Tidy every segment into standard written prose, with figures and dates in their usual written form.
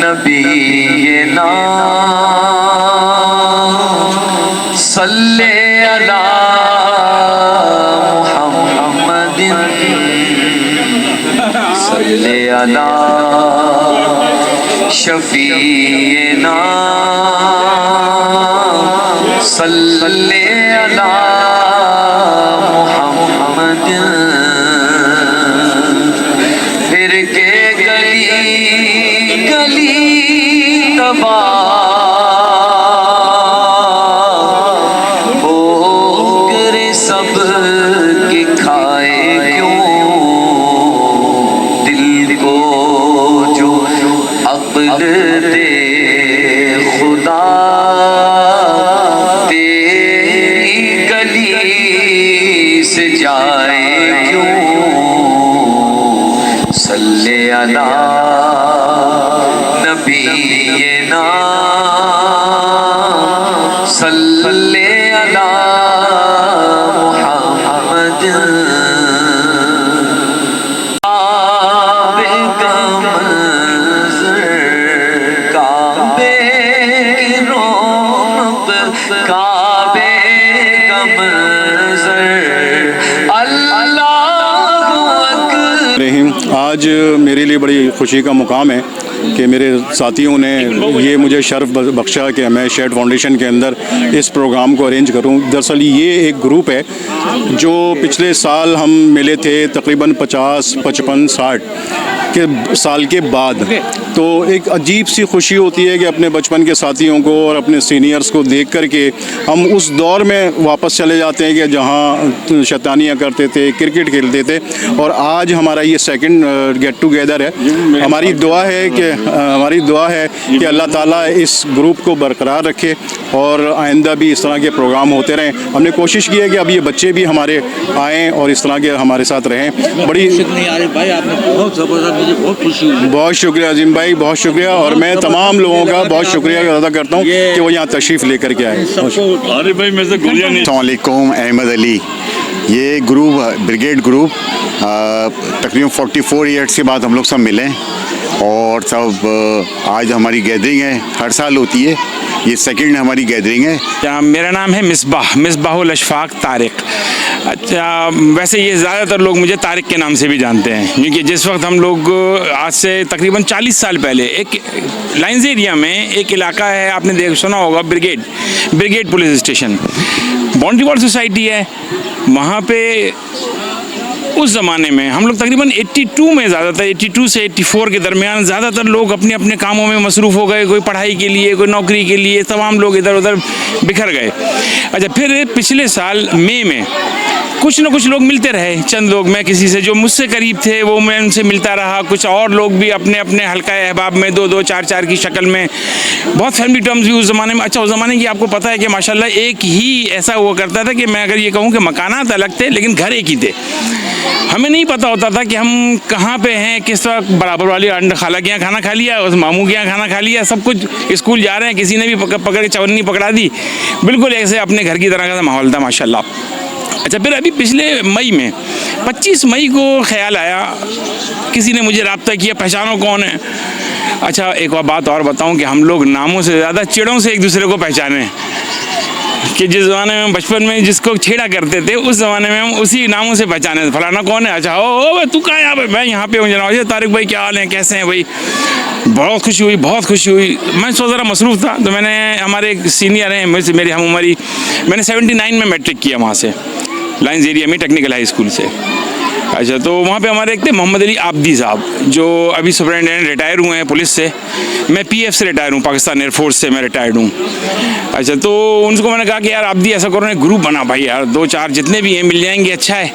नबीना सल्ले अला मुहम्मदिन सल्ले अला शफीना सल्ले अला मुहम्मदिन। फिर के गली गली तबाह बोगरे सब के खाए क्यों, दिल को जो अक्ल दे खुदा तेरी गली से जाए क्यों। सल्ले अला नबीना सल्ले अला मुहम्मद। काबे का मंज़र, काबे की रौनक, काबे का मंज़र, अल्लाहु अकबर। आज मेरे लिए बड़ी खुशी का मुकाम है कि मेरे साथियों ने ये मुझे शर्फ बख्शा कि मैं शेड फाउंडेशन के अंदर इस प्रोग्राम को अरेंज करूं। दरअसल ये एक ग्रुप है जो पिछले साल हम मिले थे तकरीबन 50, 55, 60 के साल के बाद। तो एक अजीब सी खुशी होती है कि अपने बचपन के साथियों को और अपने सीनियर्स को देख कर के हम उस दौर में वापस चले जाते हैं कि जहाँ शैतानियाँ करते थे, क्रिकेट खेलते थे। और आज हमारा ये सेकंड गेट टुगेदर है। हमारी दुआ है कि अल्लाह ताला इस ग्रुप को बरकरार रखे और आइंदा भी इस तरह के प्रोग्राम होते रहें। हमने कोशिश की है कि अब ये बच्चे भी हमारे आएँ और इस तरह के हमारे साथ रहें। बड़ी भाई आपने बहुत ज़बरदस्त, मुझे बहुत खुशी हुई। बहुत शुक्रिया अजीम भाई, बहुत शुक्रिया। और मैं तमाम लोगों का बहुत शुक्रिया अदा करता हूँ कि वो यहाँ तशरीफ़ लेकर के आए। अरे भाई मैं से गुलिया नहीं। अस्सलाम वालेकुम, अहमद अली। ये ग्रुप ब्रिगेड ग्रुप तकरीबन 44 ईयर्स के बाद हम लोग सब मिले और सब आज हमारी गैदरिंग है, हर साल होती है, ये सेकंड हमारी गैदरिंग है। मेरा नाम है मिसबाहुल अशफाक तारिक। अच्छा, वैसे ये ज़्यादातर लोग मुझे तारिक के नाम से भी जानते हैं, क्योंकि जिस वक्त हम लोग आज से तकरीबन 40 साल पहले एक लाइन्स एरिया में एक इलाका है, आपने सुना होगा, brigade police station, boundary wall society है। वहाँ पे उस ज़माने में हम लोग तकरीबन 82 में, ज़्यादातर 82 से 84 के दरमियान ज़्यादातर लोग अपने अपने कामों में मसरूफ़ हो गए। कोई पढ़ाई के लिए, कोई नौकरी के लिए, तमाम लोग इधर उधर बिखर गए। अच्छा, फिर पिछले साल मई में कुछ न कुछ लोग मिलते रहे, चंद लोग, मैं किसी से जो मुझसे करीब थे वो मैं उनसे मिलता रहा, कुछ और लोग भी अपने अपने हल्का अहबाब में 2-2, 4-4 की शक्ल में, बहुत फैमिली टर्म्स भी उस ज़माने में। अच्छा, उस ज़माने की आपको पता है कि माशाल्लाह एक ही ऐसा हुआ करता था कि मैं अगर ये कहूँ कि मकानात अलग थे लेकिन घर एक ही थे। हमें नहीं पता होता था कि हम कहाँ पे हैं, किस वक्त बराबर वाली खाला के यहाँ खाना खा लिया, उस मामू के यहाँ खाना खा लिया, सब कुछ स्कूल जा रहे हैं, किसी ने भी पकड़ के चवन्नी पकड़ा दी, बिल्कुल ऐसे अपने घर की तरह का माहौल था माशाल्लाह। अच्छा, फिर अभी पिछले मई में 25 मई को ख्याल आया, किसी ने मुझे रब्ता किया, पहचानो कौन है। अच्छा, एक और बात और बताऊं कि हम लोग नामों से ज़्यादा चिड़ों से एक दूसरे को पहचाने, कि जिस ज़माने में बचपन में जिसको छेड़ा करते थे उस ज़माने में हम उसी नामों से पहचाने। फलाना कौन है, अच्छा ओ तू कहाँ है यहाँ पे, मैं यहाँ पे हूँ जनाब, तारिक भाई क्या हाल है, कैसे हैं भाई। बहुत खुशी हुई, बहुत खुशी हुई। मैं सो ज़रा मसरूफ़ था, तो मैंने, हमारे एक सीनियर हैं मुझसे, मेरी हम उम्री, मैंने 79 में मैट्रिक किया वहाँ से, लाइन्स एरिया में टेक्निकल हाई स्कूल से। अच्छा, तो वहाँ पे हमारे एक थे मोहम्मद अली आब्दी साहब, जो अभी सुपरिटेंडेंट रिटायर हुए हैं पुलिस से। मैं PF से रिटायर हूँ, पाकिस्तान एयरफोर्स से मैं रिटायर्ड हूँ। अच्छा, तो उनको मैंने कहा कि यार आब्दी ऐसा करो ना, ग्रुप बना भाई यार, 2-4 जितने भी हैं मिल जाएंगे, अच्छा है।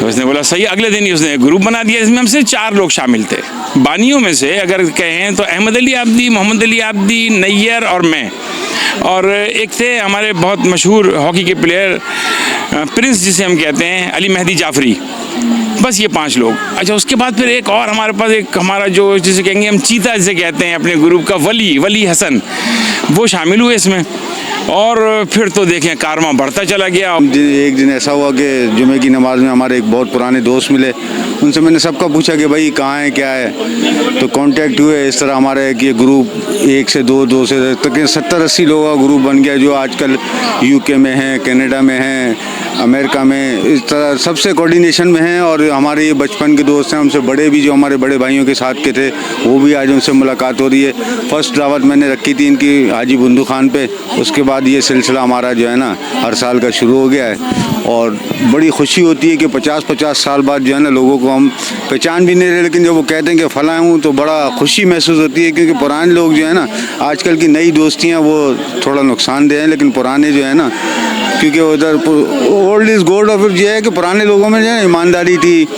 तो उसने बोला सही। अगले दिन ही उसने ग्रुप बना दिया, इसमें हम सिर्फ 4 लोग शामिल थे। बानियों में से अगर कहें तो अहमद अली आब्दी, मोहम्मद अली आब्दी, नैयर और मैं, और एक थे हमारे बहुत मशहूर हॉकी के प्लेयर प्रिंस जिसे हम कहते हैं, अली मेहदी जाफरी। बस ये 5 लोग। अच्छा, उसके बाद फिर एक और हमारे पास एक हमारा जो जिसे कहेंगे हम चीता जिसे कहते हैं अपने ग्रुप का, वली हसन, वो शामिल हुए इसमें। और फिर तो देखें कारवां बढ़ता चला गया। एक दिन ऐसा हुआ कि जुमे की नमाज में हमारे एक बहुत पुराने दोस्त मिले, उनसे मैंने सबका पूछा कि भाई कहाँ है क्या है, तो कांटेक्ट हुए। इस तरह हमारा एक ये ग्रुप 1 से 2 से तकरीबन 70-80 लोगों का ग्रुप बन गया, जो आजकल यूके में हैं, कनाडा में हैं, अमेरिका में, इस तरह सबसे कोऑर्डिनेशन में हैं। और हमारे ये बचपन के दोस्त हैं, हमसे बड़े भी, जो हमारे बड़े भाइयों के साथ के थे, वो भी आज उनसे मुलाकात हो रही है। फर्स्ट दावत मैंने रखी थी इनकी हाजी बुंदू खान पे, उसके बाद ये सिलसिला हमारा जो है ना हर साल का शुरू हो गया है। और बड़ी खुशी होती है कि 50-50 साल बाद जो है ना लोगों को हम पहचान भी नहीं रहे, लेकिन जब वो कहते हैं कि फलां हूँ तो बड़ा खुशी महसूस होती है, क्योंकि पुराने लोग जो है ना, आजकल की नई दोस्तियाँ वो थोड़ा नुकसानदेह हैं, लेकिन पुराने जो है ना, क्योंकि उधर ओल्ड इज़ गोल्ड। और फिर ये है कि पुराने लोगों में जो है ईमानदारी थी,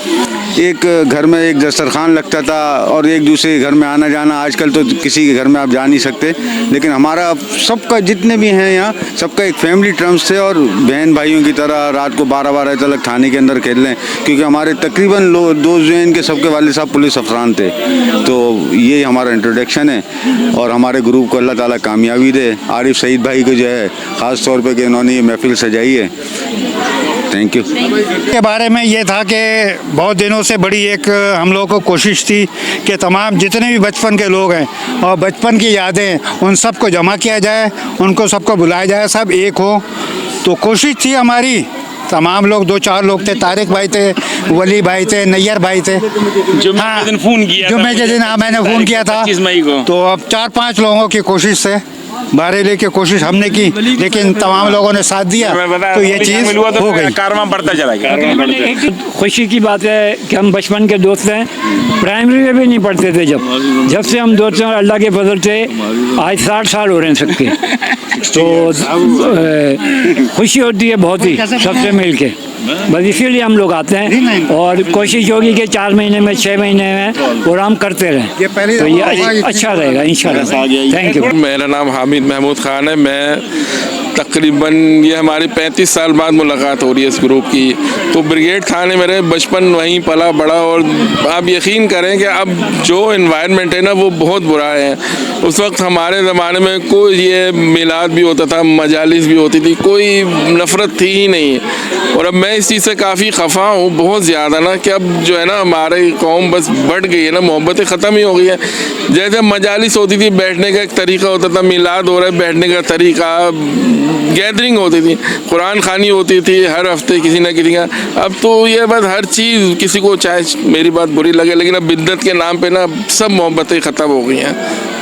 एक घर में एक दस्तरखान लगता था और एक दूसरे के घर में आना जाना। आजकल तो किसी के घर में आप जा नहीं सकते, लेकिन हमारा सबका जितने भी हैं यहाँ सबका एक फैमिली टर्म्स थे, और बहन भाइयों की तरह रात को 12-12 तक थाने के अंदर खेल लें, क्योंकि हमारे तकरीबन दोस्त जो हैं इनके सबके वाले साहब पुलिस अफसरान थे। तो ये हमारा इंट्रोडक्शन है, और हमारे ग्रुप को अल्लाह ताला कामयाबी दे। आरिफ सईद भाई को जो है ख़ास तौर पर कि इन्होंने ये महफिल सजाई है, थैंक यू। के बारे में ये था कि बहुत दिनों से बड़ी एक हम लोगों को कोशिश थी कि तमाम जितने भी बचपन के लोग हैं और बचपन की यादें, उन सबको जमा किया जाए, उनको सबको बुलाया जाए, सब एक हो। तो कोशिश थी हमारी, तमाम लोग 2-4 लोग थे, तारिक भाई थे, वली भाई थे, नैयर भाई थे। जुम्मे के दिन फ़ोन किया था, जुम्मे के दिन हाँ मैंने फ़ोन किया था। 25 मई को। तो अब 4-5 लोगों की कोशिश से बहरहाल की कोशिश हमने की, लेकिन तमाम लोगों ने साथ दिया, तो ये चीज़ हो गई। कारवां बढ़ता चला गया। खुशी की बात है कि हम बचपन के दोस्त हैं, प्राइमरी में भी नहीं पढ़ते थे जब से हम दोस्त हैं, और अल्लाह के फजल से आज 60 साल हो रहे हैं सबके। तो खुशी होती है बहुत ही सबसे मिल के, बस इसीलिए हम लोग आते हैं, और कोशिश होगी कि 4 महीने में 6 महीने में प्रोग्राम करते रहें, तो ये अच्छा रहेगा इंशाल्लाह। Thank you. मेरा नाम हामिद महमूद खान है। मैं तकरीबन ये हमारी 35 साल बाद मुलाकात हो रही है इस ग्रुप की। तो ब्रिगेड थाने मेरे बचपन वहीं पला बड़ा, और आप यकीन करें कि अब जो इन्वायरमेंट है ना वो बहुत बुरा है। उस वक्त हमारे ज़माने में कोई ये मिलाद भी होता था, मजालिस भी होती थी, कोई नफ़रत थी ही नहीं। और अब मैं इस चीज़ से काफ़ी खफा हूँ बहुत ज़्यादा ना, कि अब जो है ना हमारी कौम बस बढ़ गई है ना, मोहब्बतें ख़त्म ही हो गई है। जैसे मजालिस होती थी, बैठने का एक तरीका होता था, मिलाद हो रहा है बैठने का तरीका, गैदरिंग होती थी, कुरान खानी होती थी हर हफ्ते किसी न किसी का। अब तो ये बस हर चीज़ किसी को, चाहे मेरी बात बुरी लगे, लेकिन अब बिद्दत के नाम पे ना सब मोहब्बतें ख़त्म हो गई हैं।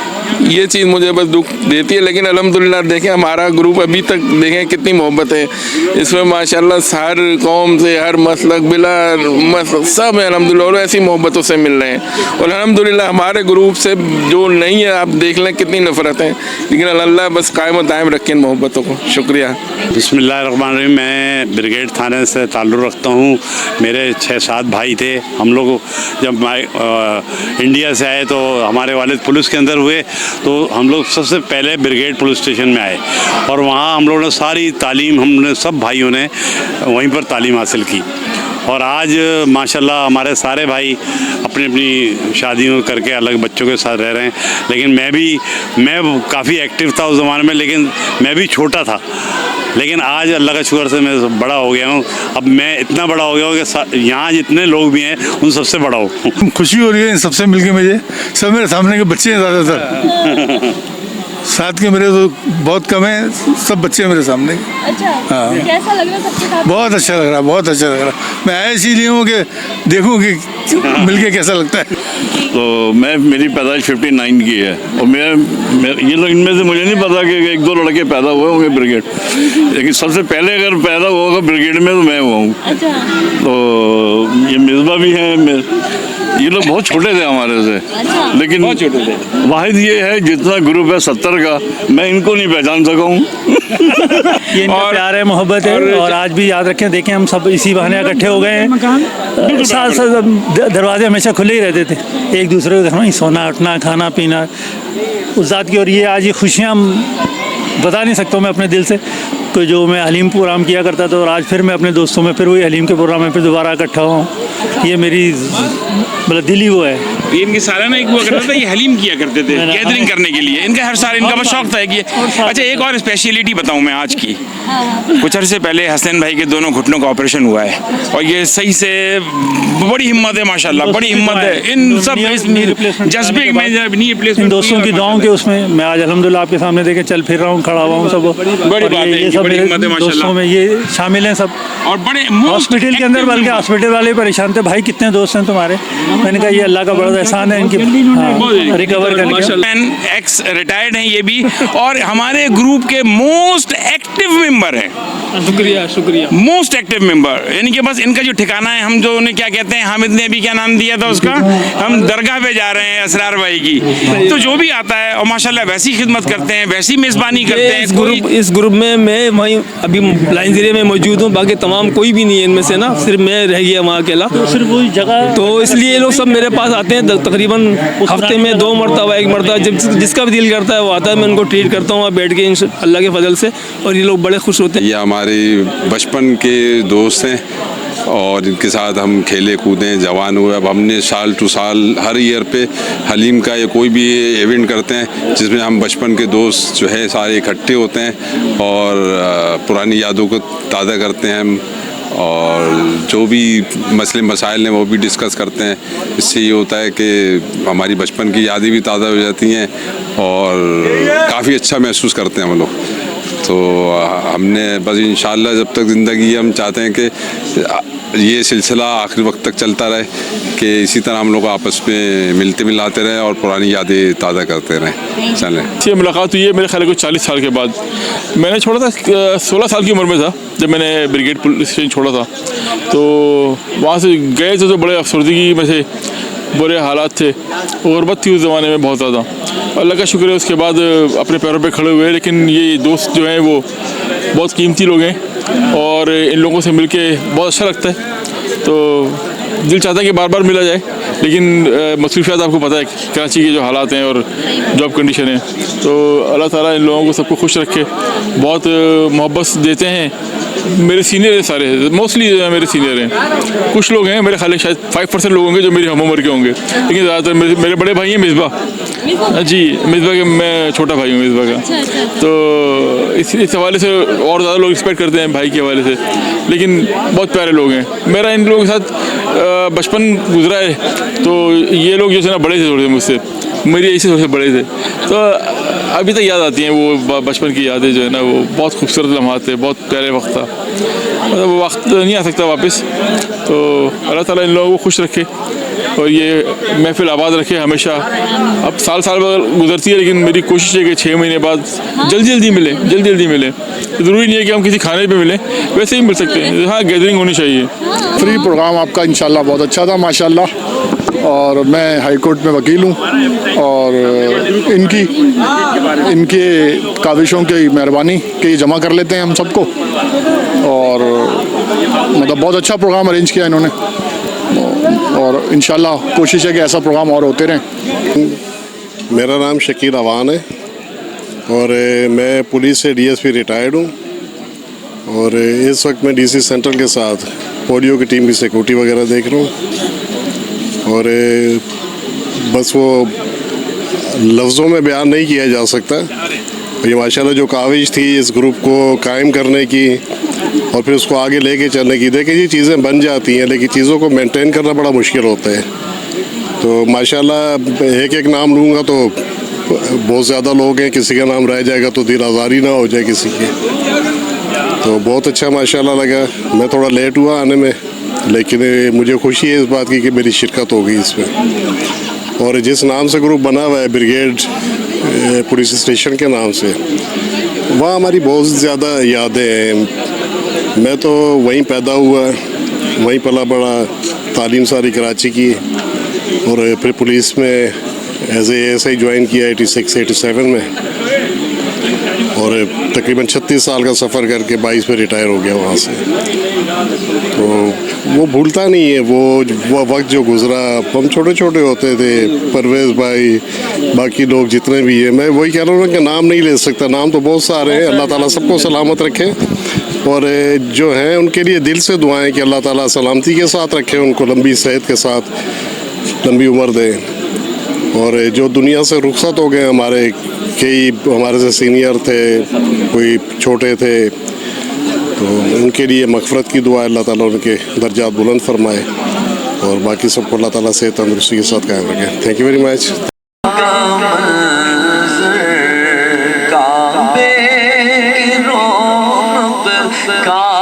ये चीज़ मुझे बस दुख देती है, लेकिन अल्हम्दुलिल्लाह देखें हमारा ग्रुप अभी तक देखें कितनी मोहब्बत है इसमें माशाल्लाह, हर कौम से, हर मसलक बिला मसलक सब है अल्हम्दुलिल्लाह, और ऐसी मोहब्बतों से मिल रहे हैं। और अल्हम्दुलिल्लाह हमारे ग्रुप से जो नहीं है, आप देख लें कितनी नफ़रत है, लेकिन अल्लाह बस कायम व दायम रखें इन मोहब्बतों को। शुक्रिया। बिस्मिल्लाहिर्रहमानिर्रहीम। मैं ब्रिगेड थाने से ताल्लुक़ रखता हूँ। मेरे 6-7 भाई थे। हम लोग जब इंडिया से आए तो हमारे वालिद पुलिस के अंदर हुए, तो हम लोग सबसे पहले ब्रिगेड पुलिस स्टेशन में आए, और वहाँ हम लोगों ने सारी तालीम, हमने सब भाइयों ने वहीं पर तालीम हासिल की। और आज माशाल्लाह हमारे सारे भाई अपनी अपनी शादियों करके अलग बच्चों के साथ रह रहे हैं। लेकिन मैं काफ़ी एक्टिव था उस ज़माने में, लेकिन मैं भी छोटा था। लेकिन आज अल्लाह का शुक्र से मैं बड़ा हो गया हूँ। अब मैं इतना बड़ा हो गया हूँ कि यहाँ जितने लोग भी हैं उन सबसे बड़ा हूँ। खुशी हो रही है इन सबसे मिलके मुझे। सब मेरे सामने के बच्चे हैं ज़्यादातर, साथ के मेरे तो बहुत कम है, सब बच्चे मेरे सामने। अच्छा, हाँ। कैसा लग रहा है सबके साथ? बहुत अच्छा लग रहा है, बहुत अच्छा लग रहा है। मैं आया इसीलिए हूँ कि देखूँ कि मिलके कैसा लगता है। तो मेरी पैदाइश 59 की है, और मैं ये लोग इनमें से मुझे नहीं पता कि 1-2 लड़के पैदा हुए होंगे ब्रिगेड, लेकिन सबसे पहले अगर पैदा हुआ होगा ब्रिगेड में तो मैं हुआ हूँ। अच्छा। तो ये मिसबा भी हैं, ये लोग बहुत छोटे थे हमारे से। अच्छा। लेकिन बहुत छोटे थे। वाहिद ये है जितना ग्रुप है 70 का, मैं इनको नहीं पहचान सका हूँ। ये इनका प्यार है, मोहब्बत है, और आज भी याद रखें, देखें हम सब इसी बहाने इकट्ठे हो गए हैं। साथ साथ दरवाजे हमेशा खुले ही रहते थे, एक दूसरे को देखना, सोना उठना, खाना पीना उस ज़ात की। और ये आज ये खुशियाँ बता नहीं सकता हूँ मैं अपने दिल से, तो जो मैं हलीम प्रोग्राम किया करता था और आज फिर मैं अपने दोस्तों में फिर वही हलीम के प्रोग्राम में फिर दोबारा इकट्ठा हूँ, ये मेरी मतलब दिली वो है। ये इनकी सालाना एक हुआ करता था, ये हलीम किया करते थे गैदरिंग करने के लिए। इनका हर साल इनका बस शौक था कि अच्छा एक और स्पेशलिटी बताऊं मैं आज की। कुछ अर्से पहले हसन भाई के दोनों घुटनों का ऑपरेशन हुआ है और ये सही से बड़ी हिम्मत है माशाल्लाह, बड़ी हिम्मत है इन सब जज्बे में इन दोस्तों की दुआओं के उसमें मैं आज अल्हम्दुलिल्लाह आपके सामने देखे चल फिर रहा हूँ, खड़ा हुआ हूँ। सब बड़ी बात है, ये सब बड़ी हिम्मत है मेरे दोस्तों में ये शामिल हैं सब। और बड़े हॉस्पिटल के अंदर बल्कि हॉस्पिटल वाले परेशान थे, भाई कितने दोस्त हैं तुम्हारे? मैंने कहा ये अल्लाह का बड़ा एहसान है इनकी रिकवर करने का। एक्स रिटायर्ड हैं ये भी और हमारे ग्रुप के मोस्ट एक्टिव मेंबर हैं। शुक्रिया शुक्रिया। मोस्ट एक्टिव मेंबर, यानी कि बस इनका जो ठिकाना है, हम जो उन्हें क्या कहते हैं, हामिद ने अभी क्या नाम दिया था उसका, हम दरगाह पे जा रहे हैं असरार भाई की। तो जो भी आता है और माशाल्लाह वैसी खिदमत करते हैं, वैसी मेज़बानी करते हैं। इस ग्रुप में मैं वहीं अभी लाइन ज़रिए में मौजूद हूँ, बाकी तमाम कोई भी नहीं है इनमें से ना, सिर्फ मैं रह गया वहाँ अकेला। सिर्फ वही जगह तो इसलिए लोग सब मेरे पास आते हैं तकरीबन हफ्ते में 2 मरतबा 1 मरतबा, जब जिसका भी दिल करता है वो आता है। मैं उनको ट्रीट करता हूँ वहाँ बैठ के अल्लाह के फजल से, और ये लोग बड़े खुश होते हैं। ये हमारे बचपन के दोस्त हैं और इनके साथ हम खेले कूदे जवान हुए। अब हमने साल टू साल हर ईयर पे हलीम का या कोई भी इवेंट करते हैं जिसमें हम बचपन के दोस्त जो है सारे इकट्ठे होते हैं और पुरानी यादों को ताज़ा करते हैं हम, और जो भी मसले मसाइल हैं वो भी डिस्कस करते हैं। इससे ये होता है कि हमारी बचपन की यादें भी ताज़ा हो जाती हैं और काफ़ी अच्छा महसूस करते हैं हम लोग। तो हमने बस इंशाल्लाह जब तक ज़िंदगी हम चाहते हैं कि ये सिलसिला आखिरी वक्त तक चलता रहे, कि इसी तरह हम लोग आपस में मिलते मिलाते रहें और पुरानी यादें ताज़ा करते रहें। चलें। ये मुलाकात हुई है मेरे ख्याल को 40 साल के बाद। मैंने छोड़ा था 16 साल की उम्र में था जब मैंने ब्रिगेड पुलिस स्टेशन छोड़ा था। तो वहाँ से गए थे तो बड़े अफसरदगी में थे, बुरे हालात थे, गुर्बत थी उस ज़माने में बहुत ज़्यादा। अल्लाह का शुक्र है उसके बाद अपने पैरों पे खड़े हुए। लेकिन ये दोस्त जो हैं वो बहुत कीमती लोग हैं और इन लोगों से मिलके बहुत अच्छा लगता है। तो दिल चाहता है कि बार बार मिला जाए, लेकिन मसरूफियात आपको पता है कराची के जो हालात हैं और जॉब कंडीशन है। तो अल्लाह ताला इन लोगों को सबको खुश रखे। बहुत मोहब्बत देते हैं। मेरे सीनियर हैं सारे, मोस्टली मेरे सीनियर हैं। कुछ लोग हैं मेरे ख्याल शायद 5% लोग होंगे जो मेरी हम उम्र के होंगे, लेकिन ज़्यादातर मेरे बड़े भाई हैं मिसबा जी, मिसबा के मैं छोटा भाई हूँ मिसबा का। तो इस हवाले से और ज़्यादा लोग रिस्पेक्ट करते हैं भाई के हवाले से, लेकिन बहुत प्यारे लोग हैं। मेरा इन लोगों के साथ बचपन गुजरा है, तो ये लोग जो है ना बड़े थे थोड़े मुझसे, मेरी ऐसे थोड़े से बड़े थे। तो अभी तक याद आती हैं वो बचपन की यादें जो है ना, वो बहुत खूबसूरत लम्हात थे, बहुत प्यारे वक्त था। मतलब वो वक्त नहीं आ सकता वापस। तो अल्लाह ताला इन लोगों को खुश रखे और ये महफिल आबाद रखे हमेशा। अब साल साल गुजरती है, लेकिन मेरी कोशिश है कि 6 महीने बाद जल्दी जल्दी मिले। ज़रूरी नहीं है कि हम किसी खाने पे मिलें, वैसे ही मिल सकते हैं। हाँ, गैदरिंग होनी चाहिए। फ्री प्रोग्राम आपका इंशाल्लाह बहुत अच्छा था माशाल्लाह। और मैं हाई कोर्ट में वकील हूँ और इनके काविशों की मेहरबानी कि ये जमा कर लेते हैं हम सबको, और मतलब बहुत अच्छा प्रोग्राम अरेंज किया इन्होंने, और इंशाल्लाह कोशिश है कि ऐसा प्रोग्राम और होते रहें। मेरा नाम शकील अवान है और मैं पुलिस से डीएसपी रिटायर्ड हूँ, और इस वक्त मैं डीसी सेंट्रल के साथ पोलियो की टीम की सिक्योरिटी वगैरह देख रहा हूँ। और बस वो लफ्ज़ों में बयान नहीं किया जा सकता। ये माशाल्लाह जो काविश थी इस ग्रुप को कायम करने की और फिर उसको आगे लेके चलने की, देखिए ये चीज़ें बन जाती हैं लेकिन चीज़ों को मेंटेन करना बड़ा मुश्किल होता है। तो माशाल्लाह एक एक नाम लूँगा तो बहुत ज़्यादा लोग हैं, किसी का नाम रह जाएगा तो दिल आज़ारी ना हो जाए किसी की। तो बहुत अच्छा माशाल्लाह लगा। मैं थोड़ा लेट हुआ आने में, लेकिन मुझे खुशी है इस बात की कि मेरी शिरकत हो गई इसमें। और जिस नाम से ग्रुप बना हुआ है ब्रिगेड पुलिस स्टेशन के नाम से, वहाँ हमारी बहुत ज़्यादा यादें हैं। मैं तो वहीं पैदा हुआ, वहीं पला बड़ा, तालीम सारी कराची की, और फिर पुलिस में एज ए ASI ज्वाइन किया 86-87 में, और तकरीबन 36 साल का सफ़र करके 22 में रिटायर हो गया वहाँ से। तो वो भूलता नहीं है वो वक्त जो गुजरा। हम छोटे छोटे होते थे, परवेज़ भाई, बाकी लोग जितने भी हैं, मैं वही कह रहा हूँ कि नाम नहीं ले सकता, नाम तो बहुत सारे हैं। अल्लाह ताला सबको सलामत रखे और जो हैं उनके लिए दिल से दुआएं कि अल्लाह ताला सलामती के साथ रखे, उनको लंबी सेहत के साथ लंबी उम्र दे। और जो दुनिया से रुखसत हो गए हमारे कई हमारे से सीनियर थे, कोई छोटे थे, तो उनके लिए मग़फ़िरत की दुआ, अल्लाह ताला उनके दर्जात बुलंद फरमाए और बाकी सबको अल्लाह ताला सेहत तंदुरुस्ती के साथ कायम रखे। Thank you very much. काबे की रौनक का